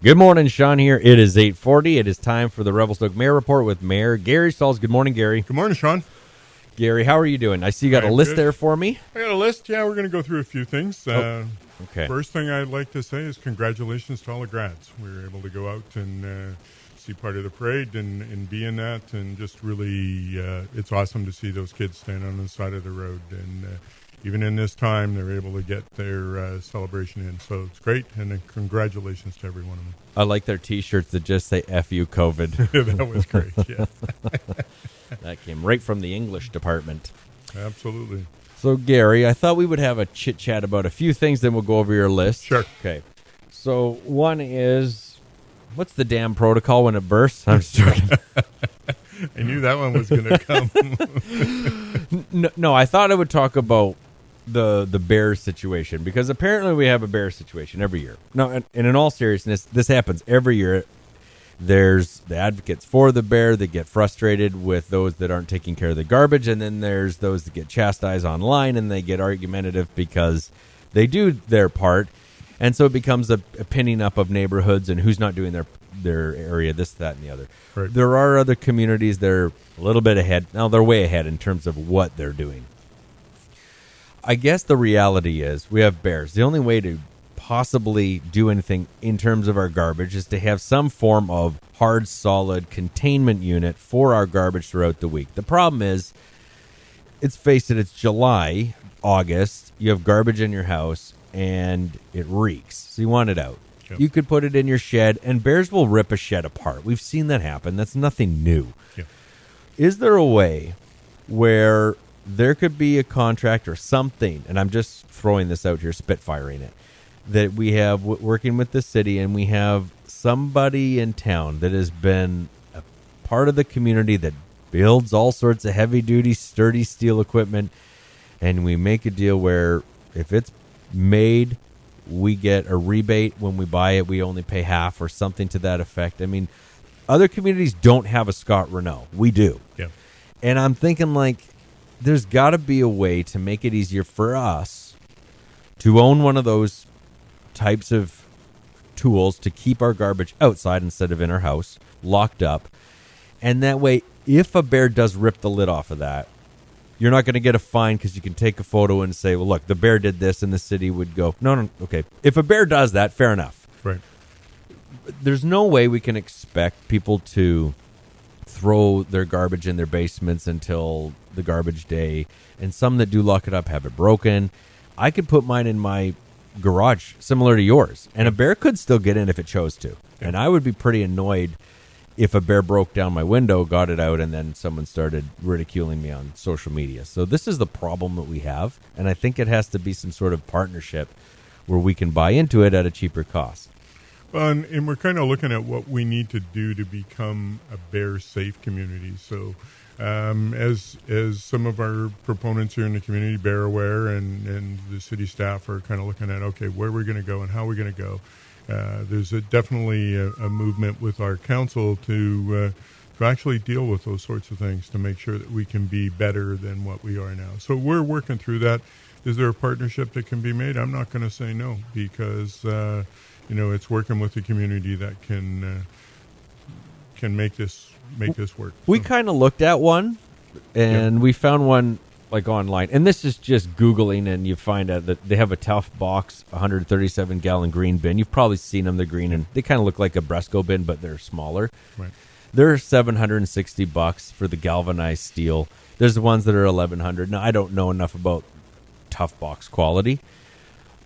Good morning, Shaun here. It is 8:40. It is time for the Revelstoke Mayor Report with Mayor Gary Sulz. Good morning, Gary. Good morning, Shaun. Gary, how are you doing? I see you got a list there for me. I got a list. Yeah, we're going to go through a few things. Okay. First thing I'd like to say is congratulations to all the grads. We were able to go out and see part of the parade and be in that, and just really, it's awesome to see those kids stand on the side of the road. And even in this time, they're able to get their celebration in. So it's great, and congratulations to every one of them. I like their T-shirts that just say "F you, COVID." That was great, yeah. That came right from the English department. Absolutely. So, Gary, I thought we would have a chit-chat about a few things, then we'll go over your list. Sure. Okay. So, one is, what's the damn protocol when it bursts? I'm just joking. I knew that one was going to come. No, I thought I would talk about the bear situation, because apparently we have a bear situation every year. No, and in all seriousness, this happens every year. There's the advocates for the bear that get frustrated with those that aren't taking care of the garbage, and then there's those that get chastised online and they get argumentative because they do their part, and so it becomes a pinning up of neighborhoods and who's not doing their area, this, that, and the other. Right. There are other communities that are a little bit ahead. Now, they're way ahead in terms of what they're doing. I guess the reality is we have bears. The only way to possibly do anything in terms of our garbage is to have some form of hard, solid containment unit for our garbage throughout the week. The problem is, let's face it, it's July, August, you have garbage in your house, and it reeks. So you want it out. Yep. You could put it in your shed, and bears will rip a shed apart. We've seen that happen. That's nothing new. Yep. Is there a way where there could be a contract or something, and I'm just throwing this out here, spitfiring it, that we have working with the city, and we have somebody in town that has been a part of the community that builds all sorts of heavy-duty, sturdy steel equipment, and we make a deal where if it's made, we get a rebate. When we buy it, we only pay half or something to that effect. I mean, other communities don't have a Scott Renault. We do. Yeah. And I'm thinking, like, there's got to be a way to make it easier for us to own one of those types of tools to keep our garbage outside instead of in our house, locked up. And that way, if a bear does rip the lid off of that, you're not going to get a fine because you can take a photo and say, well, look, the bear did this, and the city would go, no, okay. If a bear does that, fair enough. Right. There's no way we can expect people to throw their garbage in their basements until the garbage day, and some that do lock it up have it broken. I could put mine in my garage similar to yours, and a bear could still get in if it chose to. And I would be pretty annoyed if a bear broke down my window, got it out, and then someone started ridiculing me on social media. So this is the problem that we have, and I think it has to be some sort of partnership where we can buy into it at a cheaper cost. Well, and we're kind of looking at what we need to do to become a bear-safe community. So as some of our proponents here in the community, Bear Aware, and the city staff are kind of looking at, okay, where we're going to go and how we're going to go. There's definitely a movement with our council to actually deal with those sorts of things, to make sure that we can be better than what we are now. So we're working through that. Is there a partnership that can be made? I'm not going to say no, because it's working with the community that can make this work. We kind of looked at one, and we found one like online, and this is just Googling, and you find out that they have a Tough Box 137-gallon green bin. You've probably seen them. They're green, and they kind of look like a Bresco bin, but they're smaller. Right. They're $760 for the galvanized steel. There's the ones that are $1,100. Now, I don't know enough about Tough Box quality,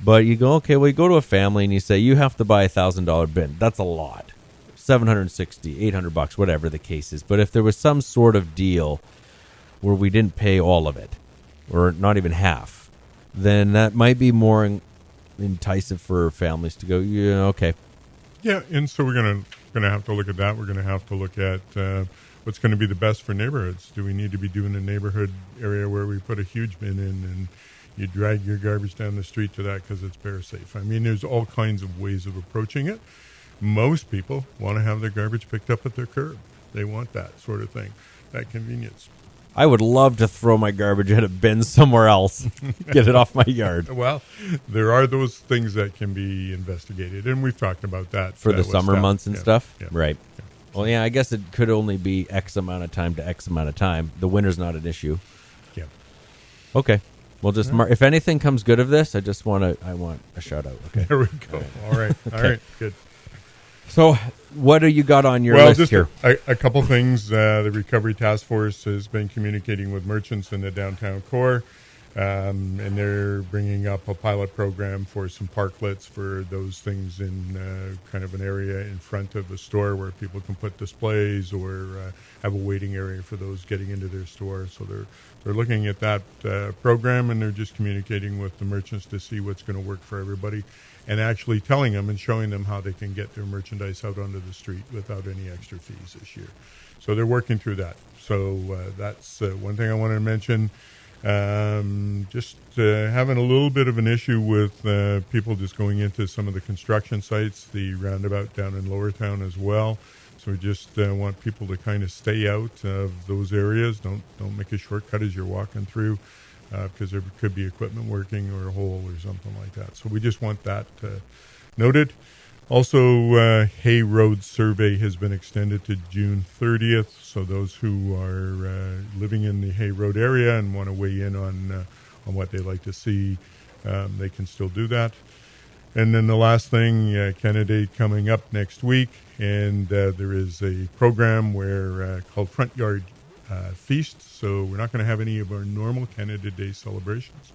but you go, okay, well, you go to a family and you say you have to buy a $1,000 bin. That's a lot. $760, $800, whatever the case is. But if there was some sort of deal where we didn't pay all of it, or not even half, then that might be more enticing for families to go, okay. Yeah, and so we're gonna have to look at that. We're going to have to look at what's going to be the best for neighborhoods. Do we need to be doing a neighborhood area where we put a huge bin in and you drag your garbage down the street to that because it's bear safe? I mean, there's all kinds of ways of approaching it. Most people want to have their garbage picked up at their curb. They want that sort of thing, that convenience. I would love to throw my garbage in a bin somewhere else, get it off my yard. Well, there are those things that can be investigated, and we've talked about that. For the with summer staff. months and Yeah, stuff? yeah. Right. Yeah. Well, yeah, I guess it could only be X amount of time to X amount of time. The winter's not an issue. Yeah. Okay. We'll just if anything comes good of this, I want a shout out. Okay. There we go. All right. All right. Good. So, what do you got on your Well, list just here? a couple things. The Recovery Task Force has been communicating with merchants in the downtown core, and they're bringing up a pilot program for some parklets for those things in kind of an area in front of a store where people can put displays or have a waiting area for those getting into their store. So they're looking at that program, and they're just communicating with the merchants to see what's going to work for everybody, and actually telling them and showing them how they can get their merchandise out onto the street without any extra fees this year. So they're working through that. So that's one thing I wanted to mention. Just having a little bit of an issue with people just going into some of the construction sites, the roundabout down in Lower Town as well. So we just want people to kind of stay out of those areas. Don't make a shortcut as you're walking through, because there could be equipment working or a hole or something like that. So we just want that noted. Also, Hay Road survey has been extended to June 30th. So those who are living in the Hay Road area and want to weigh in on what they like to see, they can still do that. And then the last thing, Canada Day coming up next week, and there is a program called Front Yard Feast. So we're not going to have any of our normal Canada Day celebrations.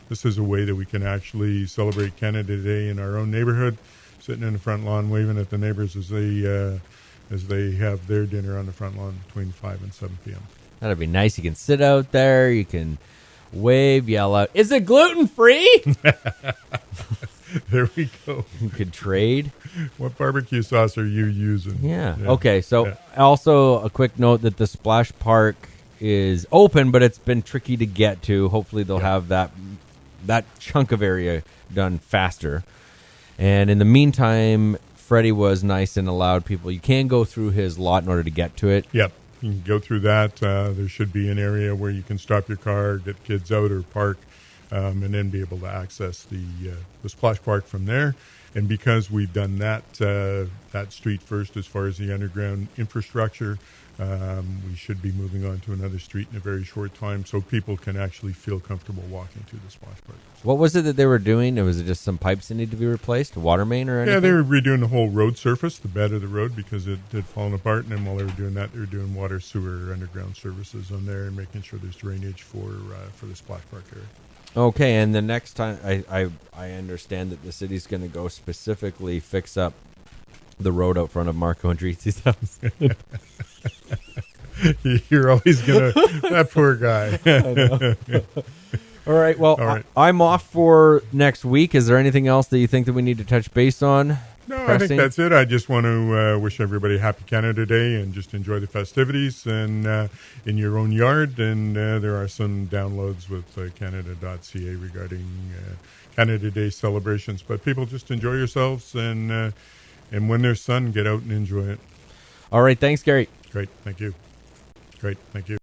This is a way that we can actually celebrate Canada Day in our own neighborhood, sitting in the front lawn, waving at the neighbors as they have their dinner on the front lawn between 5 and 7 p.m. That'd be nice. You can sit out there. You can wave, yell out, "Is it gluten-free?" There we go. You could trade. What barbecue sauce are you using? Yeah. Okay, so also a quick note that the splash park is open, but it's been tricky to get to. Hopefully they'll have that chunk of area done faster. And in the meantime, Freddie was nice and allowed people. You can go through his lot in order to get to it. Yep. You can go through that. There should be an area where you can stop your car, get kids out or park, and then be able to access the splash park from there. And because we've done that street first as far as the underground infrastructure, we should be moving on to another street in a very short time, so people can actually feel comfortable walking to the splash park. What was it that they were doing? Was it just some pipes that need to be replaced, a water main or anything? Yeah, they were redoing the whole road surface, the bed of the road, because it had fallen apart. And then while they were doing that, they were doing water, sewer, underground services on there and making sure there's drainage for the splash park area. Okay, and the next time, I understand that the city's going to go specifically fix up the road out front of Marco Andrizzi's house. You're always going to... That poor guy. All right, well, All right. I'm off for next week. Is there anything else that you think that we need to touch base on? No, Pressing? I think that's it. I just want to wish everybody a happy Canada Day and just enjoy the festivities and in your own yard. And there are some downloads with Canada.ca regarding Canada Day celebrations. But people just enjoy yourselves, and when there's sun, get out and enjoy it. All right, thanks, Gary. Great, thank you. Great, thank you.